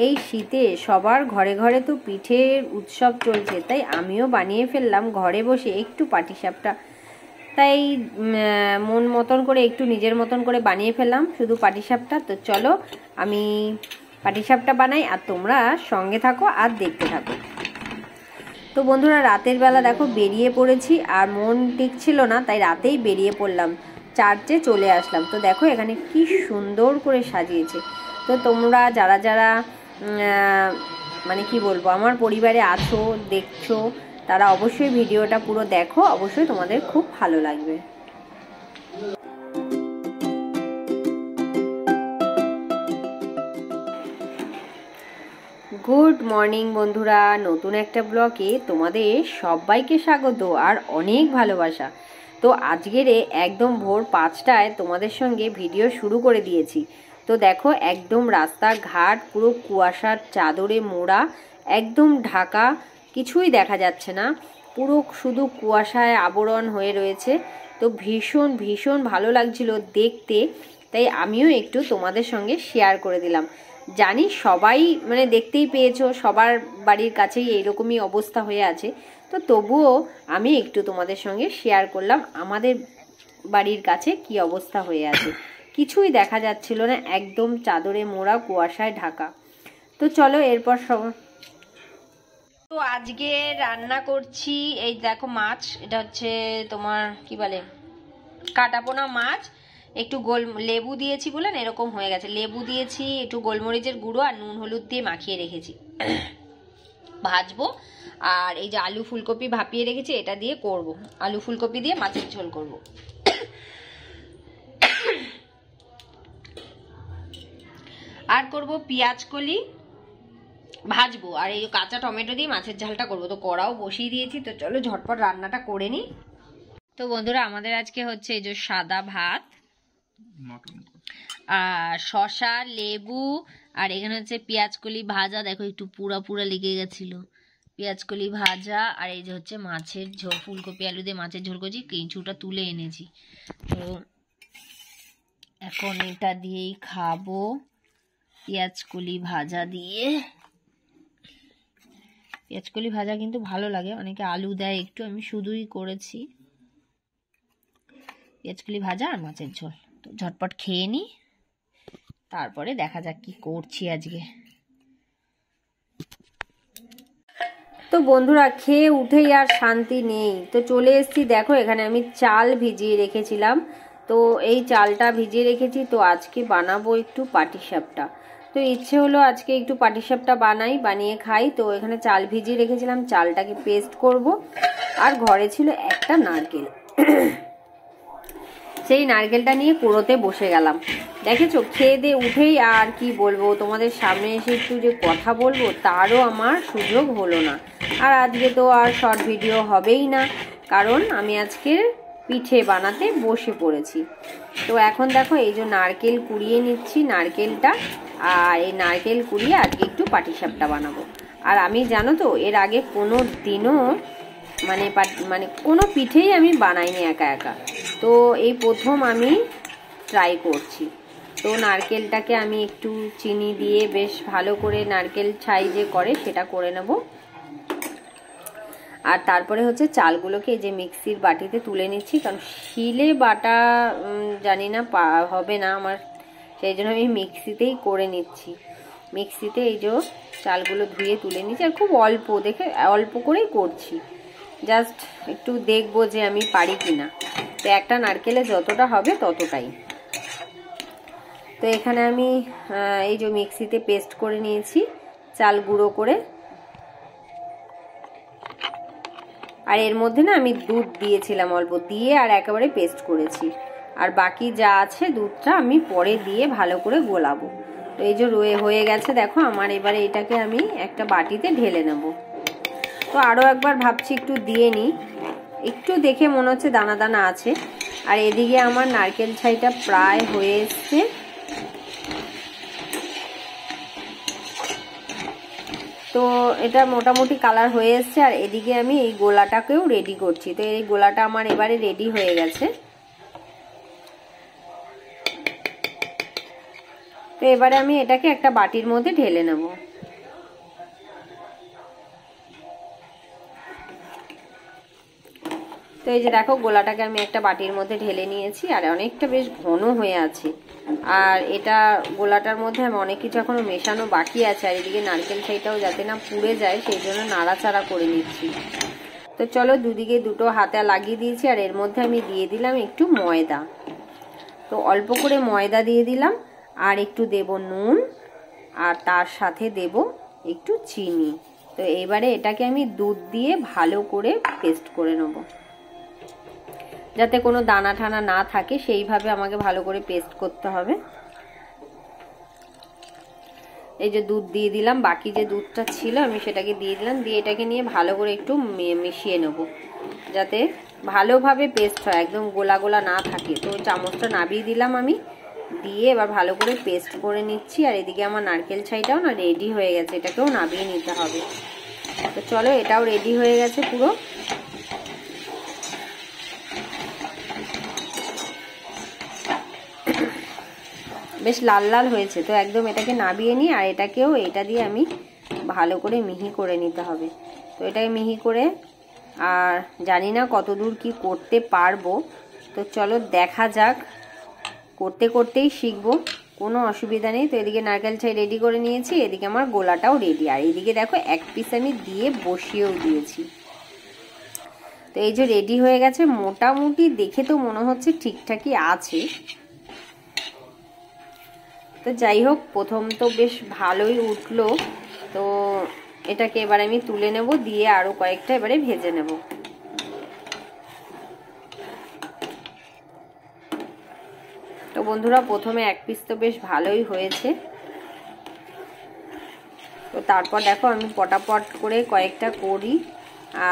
এই শীতে সবার ঘরে ঘরে তো পিঠের উৎসব চলছে, তাই আমিও বানিয়ে ফেললাম ঘরে বসে একটু পাটিসাপটা। তাই মন মতন করে একটু নিজের মতন করে বানিয়ে ফেললাম শুধু পাটিসাপটা। তো চলো আমি পাটিসাপটা বানাই আর তোমরা সঙ্গে থাকো আর দেখতে থাকো। তো বন্ধুরা রাতের বেলা দেখো বেরিয়ে পড়েছি, আর মন টিকছিল না, তাই রাতেই বেরিয়ে পড়লাম, চার্চে চলে আসলাম। তো দেখো এখানে কি সুন্দর করে সাজিয়েছে। তো তোমরা যারা যারা মানে কি বলবো আমার পরিবারে আছো দেখছো, তারা অবশ্যই ভিডিওটা পুরো দেখো, অবশ্যই তোমাদের খুব ভালো লাগবে। গুড মর্নিং বন্ধুরা, নতুন একটা ব্লগে তোমাদের সবাইকে স্বাগত আর অনেক ভালোবাসা। তো আজকের একদম ভোর 5টায় তোমাদের সঙ্গে ভিডিও শুরু করে দিয়েছি। তো দেখো একদম রাস্তাঘাট পুরো কুয়াশার চাদরে মোড়া, একদম ঢাকা, কিছুই দেখা যাচ্ছে না, পুরো শুধু কুয়াশায় আবরণ হয়ে রয়েছে। তো ভীষণ ভীষণ ভালো লাগছিল দেখতে, তাই আমিও একটু তোমাদের সঙ্গে শেয়ার করে দিলাম। জানি সবাই মানে দেখতেই পেয়েছো, সবার বাড়ির কাছেই এইরকমই অবস্থা হয়ে আছে। তো তবুও আমি একটু তোমাদের সঙ্গে শেয়ার করলাম আমাদের বাড়ির কাছে কি অবস্থা হয়ে আছে। কিছুই দেখা যাচ্ছিল না, একদম চাদরে মোড়া কুয়াশায় ঢাকা। তো চলো এরপর তো আজকে রান্না করছি, এই দেখো মাছ, এটা হচ্ছে তোমার কি বলে কাটাপোনা মাছ, একটু লেবু দিয়েছি বলে এরকম হয়ে গেছে, লেবু দিয়েছি, একটু গোলমরিচের গুঁড়ো আর নুন হলুদ দিয়ে মাখিয়ে রেখেছি, ভাজবো। আর এই যে আলু ফুলকপি ভাপিয়ে রেখেছি, এটা দিয়ে করব, আলু ফুলকপি দিয়ে মাছের ঝোল করব। আর করব পেঁয়াজ কলি ভাজবো, আর এই কাঁচা টমেটো দিয়ে মাছের ঝালটা করব। তো কড়াও বসিয়ে দিয়েছি, তো চলো ঝটপট রান্নাটা করে নিই। তো বন্ধুরা আমাদের আজকে হচ্ছে এই যে সাদা ভাত, আর শসা লেবু, আর এখানে হচ্ছে পেঁয়াজকলি ভাজা, দেখো একটু পুরা পুরা লেগে গেছিল, পেঁয়াজকলি ভাজা, আর এই যে হচ্ছে মাছের ঝোল, ফুলকপি আলু দিয়ে মাছের ঝোল করছি, কিছুটা তুলে এনেছি। তো এখন এটা দিয়েই খাবো, পেঁয়াজকলি ভাজা দিয়ে। পেঁয়াজকলি ভাজা কিন্তু ভালো লাগে, অনেকে আলু দেয় একটু, আমি শুধুই করেছি পেঁয়াজকলি ভাজা আর মাছের ঝোল। তো ঝটপট খেয়ে নিই, তারপরে দেখা যাক কি করছি আজকে। তো বন্ধুরা খেয়ে উঠেই আর শান্তি নেই, তো চলে এসেছি, দেখো এখানে আমি চাল ভিজিয়ে রেখেছিলাম, তো এই চালটা ভিজিয়ে রেখেছি। তো আজকে বানাবো একটু পাটিসাপটা, তো ইচ্ছে হলো আজকে একটু পাটিসাপটা বানিয়ে খাই। তো এখানে চাল ভিজিয়ে রেখেছিলাম, চালটাকে পেস্ট করব। আর ঘরে ছিল একটা নারকেল, সেই নারকেলটা নিয়ে কুড়োতে বসে গেলাম। দেখেছো খেয়ে দিয়ে উঠেই আর কি বলবো, তোমাদের সামনে এসে একটু যে কথা বলবো তারও আমার সুযোগ হলো না। আর আজকে তো আর শর্ট ভিডিও হবেই না, কারণ আমি আজকে পিঠে বানাতে বসে পড়েছি। তো এখন দেখো এই যে নারকেল কুড়িয়ে নিচ্ছি, নারকেলটা, আর এই নারকেল কুড়িয়ে আজকে একটু পাটিসাপটা বানাবো। আর আমি জানো তো এর আগে কোনো দিনও মানে কোনো পিঠেই আমি বানাইনি একা একা, তো এই প্রথম আমি ট্রাই করছি। তো নারকেলটাকে আমি একটু চিনি দিয়ে বেশ ভালো করে নারকেল ছাই যে করে সেটা করে নেব। আর তারপরে হচ্ছে চালগুলোকে এই যে মিক্সির বাটিতে তুলে নিচ্ছি, কারণ শিলে বাটা জানি না হবে না আমার, সেই জন্য আমি মিক্সিতেই করে নিচ্ছি। মিক্সিতে এই যে চালগুলো ধুয়ে তুলে নিচ্ছি, আর খুব অল্প করেই করছি, জাস্ট একটু দেখবো যে আমি পারি কিনা। তো একটা নারকেলে যতটা হবে ততটাই। তো এখানে আমি এই যে মিক্সিতে পেস্ট করে নিয়েছি চাল গুঁড়ো করে, আর এর মধ্যে না আমি দুধ দিয়েছিলাম অল্প, দিয়ে আর একেবারে পেস্ট করেছি। আর বাকি যা আছে দুধটা আমি পরে দিয়ে ভালো করে গোলাবো। তো এই যে হয়ে গেছে দেখো আমার, এবারে এটাকে আমি একটা বাটিতে ঢেলে নেব। তো আরও একবার ভাবছি একটু দিয়ে নিই, একটু দেখে মনে হচ্ছে দানা দানা আছে। আর এদিকে আমার নারকেল ছাইটা প্রায় হয়ে এসছে। তো এটা মোটামুটি কালার হয়ে এসছে, আর এদিকে আমি এই গোলাটাকেও রেডি করছি। তো এই গোলাটা আমার এবারে রেডি হয়ে গেছে। তো এবারে আমি এটাকে একটা বাটির মধ্যে ঢেলে নেব। তো এই যে দেখো গোলাটাকে আমি একটা বাটির মধ্যে ঢেলে নিয়েছি, আর অনেকটা বেশ ঘন হয়ে আছে। আর এটা গোলাটার মধ্যে আমি অনেক কিছু এখনো মেশানো বাকি আছে, আর এদিকে নারকেল ছাইটাও যাতে না পুড়ে যায় সেই জন্য নাড়াচাড়া করে নিচ্ছি। তো চলো দুদিকে দুটো হাতা লাগিয়ে দিয়েছি, আর এর মধ্যে আমি দিয়ে দিলাম একটু ময়দা। তো অল্প করে ময়দা দিয়ে দিলাম, আর একটু দেব নুন, আর তার সাথে দেব একটু চিনি। তো এবারে এটাকে আমি দুধ দিয়ে ভালো করে পেস্ট করে নেব, যাতে কোনো দানা ঠানা না থাকে সেইভাবে আমাকে ভালো করে পেস্ট করতে হবে। এই যে দুধ দিয়ে দিলাম, বাকি যে দুধটা ছিল আমি সেটাকে দিয়ে দিলাম, দিয়ে এটাকে নিয়ে ভালো করে একটু মিশিয়ে নেব, যাতে ভালোভাবে পেস্ট হয়, একদম গোলা গোলা না থাকে। তো চামচটা নাবিয়ে দিলাম আমি, দিয়ে এবার ভালো করে পেস্ট করে নিচ্ছি। আর এদিকে আমার নারকেল ছাইটাও না রেডি হয়ে গেছে, এটাকেও নাবিয়ে নিতে হবে। তো চলো এটাও রেডি হয়ে গেছে পুরো। বেশ লাল লাল হয়েছে, তো একদম এটাকে নাবিয়ে নিই, আর এটাকেও এটা দিয়ে আমি ভালো করে মিহি করে নিতে হবে। তো এটাকে মিহি করে, আর জানি না কতদূর কি করতে পারবো, তো চলো দেখা যাক, করতে করতেই শিখবো, কোনো অসুবিধা নেই। তো এদিকে নারকেল ছাই রেডি করে নিয়েছি, এদিকে আমার গোলাটাও রেডি, আর এদিকে দেখো এক পিস আমি দিয়ে বসিয়েও দিয়েছি। তো এই যে রেডি হয়ে গেছে, মোটামুটি দেখে তো মনে হচ্ছে ঠিকঠাকই আছে। তো যাই হোক, প্রথম তো বেশ ভালোই উঠলো। তো এটাকে এবার আমি তুলে নেব, দিয়ে আরো কয়েকটা এবারে ভেজে নেব। তো বন্ধুরা প্রথমে এক পিস তো বেশ ভালোই হয়েছে। তো তারপর দেখো আমি পটাপট করে কয়েকটা করি,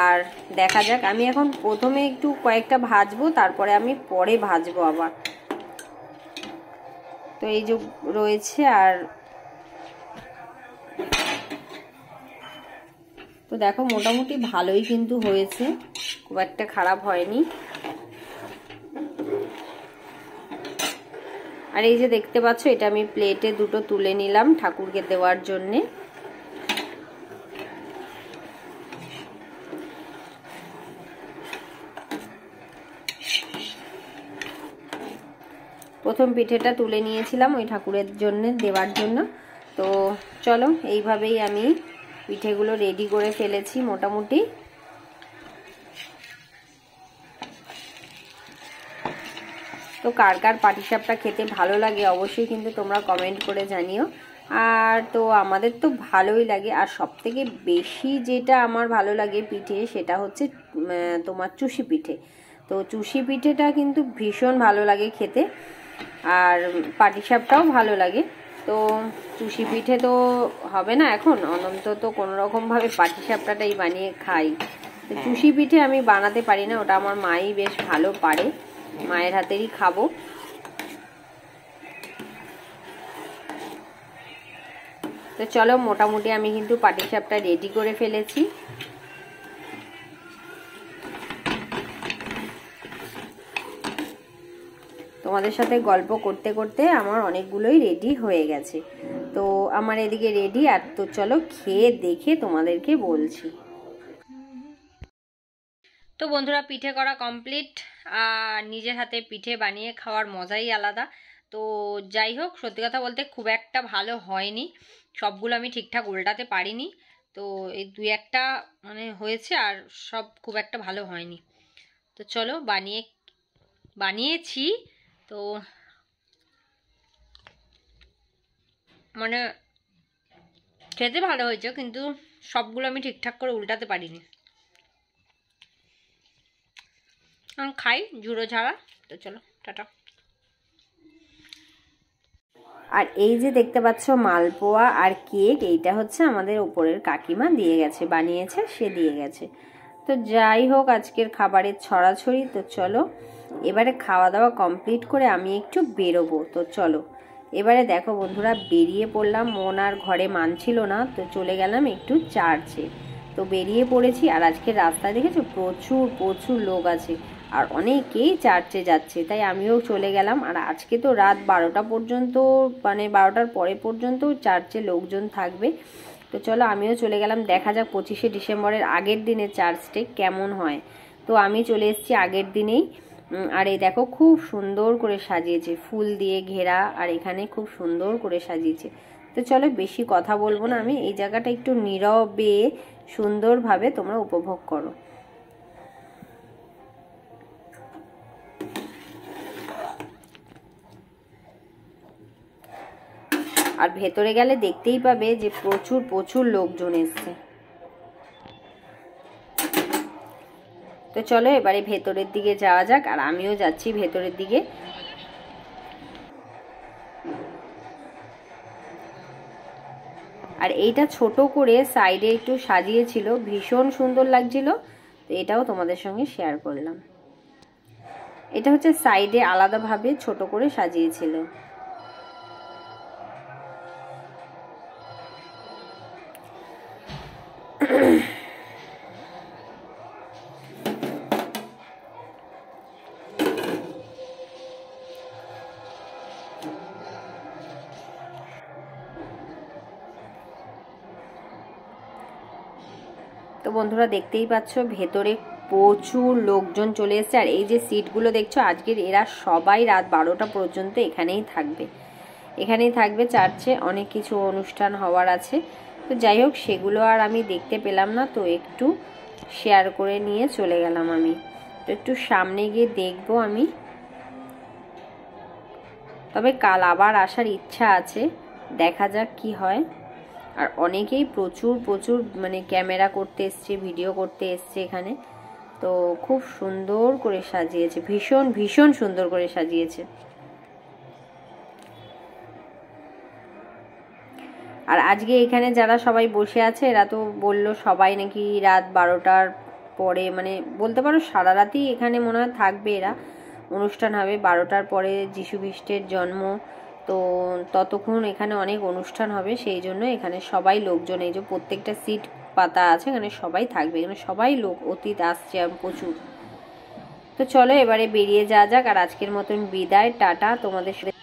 আর দেখা যাক। আমি এখন প্রথমে একটু কয়েকটা ভাজবো, তারপরে আমি পরে ভাজবো আবার। তো এই যে রয়েছে, আর তো দেখো মোটামুটি ভালোই কিন্তু হয়েছে, খুব একটা খারাপ হয়নি। আর এই যে দেখতে পাচ্ছ, এটা আমি প্লেটে দুটো তুলে নিলাম ঠাকুরকে দেওয়ার জন্যে। প্রথম পিঠেটা তুলে নিয়েছিলাম ওই ঠাকুরের জন্য দেওয়ার জন্য। তো চলো এইভাবেই আমি পিঠেগুলো রেডি করে ফেলেছি মোটামুটি। তো কার কার পাটিসাপটা খেতে ভালো লাগে অবশ্যই কিন্তু তোমরা কমেন্ট করে জানিও। আর তো আমাদের তো ভালোই লাগে, আর সবথেকে বেশি যেটা আমার ভালো লাগে পিঠে সেটা হচ্ছে তোমার চুষি পিঠে। তো চুষি পিঠেটা কিন্তু ভীষণ ভালো লাগে খেতে, আর পাটিসাপটাও ভালো লাগে। তো চুষি পিঠে তো হবে না এখন, অন্তত কোনো রকমভাবে পাটিসাপটাটাই বানিয়ে খাই। তো চুষি পিঠে আমি বানাতে পারি না, ওটা আমার মাই বেশ ভালো পারে, মায়ের হাতেরই খাবো। তো চলো মোটামুটি আমি কিন্তু পাটিসাপটা রেডি করে ফেলেছি। তোমাদের সাথে গল্প করতে করতে আমার অনেকগুলোই রেডি হয়ে গেছে। তো আমার এদিকে রেডি, আর তো চলো খেয়ে দেখে তোমাদেরকে বলছি। তো বন্ধুরা পিঠে করা কমপ্লিট, আর নিজের হাতে পিঠে বানিয়ে খাওয়ার মজাই আলাদা। তো যাই হোক, সত্যি কথা বলতে খুব একটা ভালো হয়নি, সবগুলো আমি ঠিকঠাক উল্টাতে পারিনি। তো এই দুই একটা মানে হয়েছে, আর সব খুব একটা ভালো হয়নি। তো চলো বানিয়েছি, তো মানে খেতে ভালো হয়েছে, কিন্তু সবগুলো আমি ঠিকঠাক করে উল্টাতে পারিনি। খাই ঝুড়ো ঝাড়া। তো চলো টাটা। আর এই যে দেখতে পাচ্ছ মালপোয়া আর কেক, এইটা হচ্ছে আমাদের উপরের কাকিমা দিয়ে গেছে, বানিয়েছে, সে দিয়ে গেছে। তো যাই হোক, আজকের খাবারের ছড়াছড়ি। তো চলো এবারে খাওয়া দাওয়া কমপ্লিট করে আমি একটু বেরোবো। তো চলো এবারে দেখো বন্ধুরা, বেরিয়ে পড়লাম, মন আর ঘরে মানছিল না, তো চলে গেলাম একটু চার্চে। তো বেরিয়ে পড়েছি, আর আজকে রাস্তায় দেখেছো প্রচুর প্রচুর লোক আছে, আর অনেকেই চার্চে যাচ্ছে, তাই আমিও চলে গেলাম। আর আজকে তো রাত 12টা পর্যন্ত, মানে 12টার পরে পর্যন্ত চার্চে লোকজন থাকবে। তো চলো আমিও চলে গেলাম, দেখা যাক 25শে ডিসেম্বরের আগের দিনে চার্চটা কেমন হয়। তো আমি চলে এসেছি আগের দিনেই। আর এই দেখো খুব সুন্দর করে সাজিয়েছে, ফুল দিয়ে ঘেরা, আর এখানে খুব সুন্দর করে সাজিয়েছে। তো চলো বেশি কথা বলবো না, আমি এই জায়গাটা একটু নীরবে সুন্দরভাবে তোমরা উপভোগ করো। আর ভেতরে গেলে দেখতেই পাবে যে প্রচুর প্রচুর লোকজন এসছে। তো চলো এবারে ভেতরের দিকে যাওয়া যাক, আর আমিও যাচ্ছি ভেতরের দিকে। আর এইটা ছোট করে সাইডে একটু সাজিয়েছিল, ভীষণ সুন্দর লাগছিল। তো এটাও তোমাদের সঙ্গে শেয়ার করলাম। এটা হচ্ছে সাইডে আলাদাভাবে ছোট করে সাজিয়েছিল। তো বন্ধুরা দেখতেই পাচ্ছ ভেতরে প্রচুর লোকজন চলে এসেছে। আর এই যে সিটগুলো দেখছো, আজকের এরা সবাই রাত 12টা পর্যন্ত এখানেই থাকবে। চার্চে অনেক কিছু অনুষ্ঠান হওয়ার আছে। তো যাই হোক, সেগুলো আর আমি দেখতে পেলাম না, তো একটু শেয়ার করে নিয়ে চলে গেলাম আমি। তো একটু সামনে গিয়ে দেখবো আমি। তবে কাল আবার আসার ইচ্ছা আছে, দেখা যাক কি হয়। আর অনেকেই প্রচুর মানে ক্যামেরা করতে এসছে, ভিডিও করতে এসছে এখানে। তো খুব সুন্দর করে সাজিয়েছে, ভীষণ সুন্দর করে সাজিয়েছে। আর আজকে এখানে যারা সবাই বসে আছে, এরা তো বললো সবাই নাকি রাত 12টার পরে, মানে বলতে পারো সারা রাতই এখানে মনে হয় থাকবে। এরা অনুষ্ঠান হবে 12টার পরে, যিশু খ্রিস্টের জন্ম। তো ততক্ষণ এখানে অনেক অনুষ্ঠান হবে, সেই জন্য এখানে সবাই লোকজন, এই যে প্রত্যেকটা সিট পাতা আছে, এখানে সবাই থাকবে, এখানে সবাই লোক অতীত আসছে প্রচুর। তো চলো এবারে বেরিয়ে যাওয়া যাক। আর আজকের মতন বিদায়, টাটা। তোমাদের সাথে